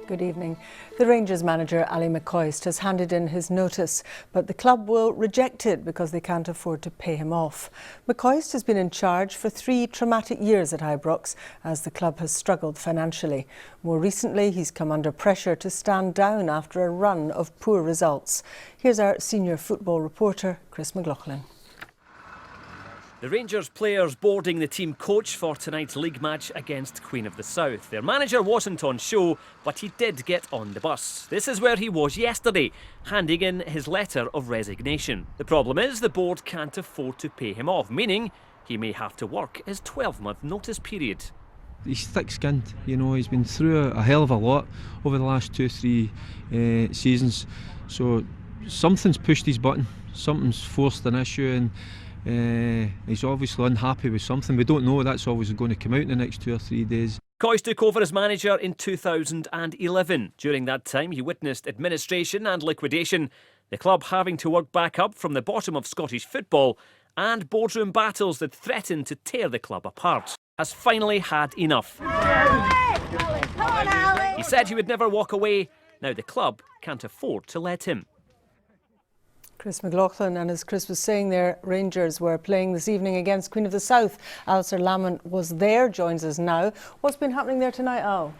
Good evening. The Rangers manager, Ali McCoist, has handed in his notice, but the club will reject it because they can't afford to pay him off. McCoist has been in charge for 3 traumatic years at Ibrox as the club has struggled financially. More recently, he's come under pressure to stand down after a run of poor results. Here's our senior football reporter, Chris McLaughlin. The Rangers players boarding the team coach for tonight's league match against Queen of the South. Their manager wasn't on show, but he did get on the bus. This is where he was yesterday, handing in his letter of resignation. The problem is the board can't afford to pay him off, meaning he may have to work his 12-month notice period. He's thick-skinned, you know, he's been through a hell of a lot over the last 2-3 seasons. So something's pushed his button, something's forced an issue, and he's obviously unhappy with something. We don't know, that's always going to come out in the next 2 or 3 days. McCoist took over as manager in 2011. During that time, he witnessed administration and liquidation, the club having to work back up from the bottom of Scottish football, and boardroom battles that threatened to tear the club apart. Has finally had enough. He said he would never walk away. Now the club can't afford to let him. Chris McLaughlin, and as Chris was saying there, Rangers were playing this evening against Queen of the South. Alistair Lamont was there, joins us now. What's been happening there tonight, Al?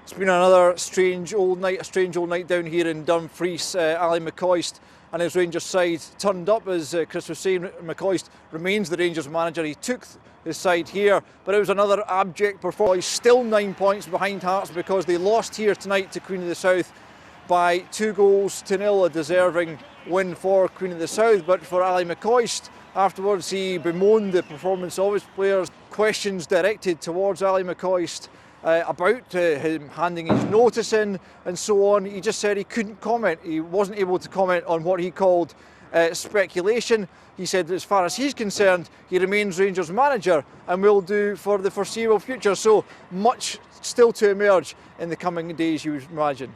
It's been another strange old night down here in Dumfries. Ali McCoist and his Rangers side turned up, as Chris was saying. McCoist remains the Rangers manager. He took his side here, but it was another abject performance. Still 9 points behind Hearts because they lost here tonight to Queen of the South by 2-0, a deserving win for Queen of the South. But for Ali McCoist, afterwards he bemoaned the performance of his players. Questions directed towards Ali McCoist about him handing his notice in and so on. He just said he couldn't comment. He wasn't able to comment on what he called speculation. He said as far as he's concerned, he remains Rangers manager and will do for the foreseeable future. So much still to emerge in the coming days, you would imagine.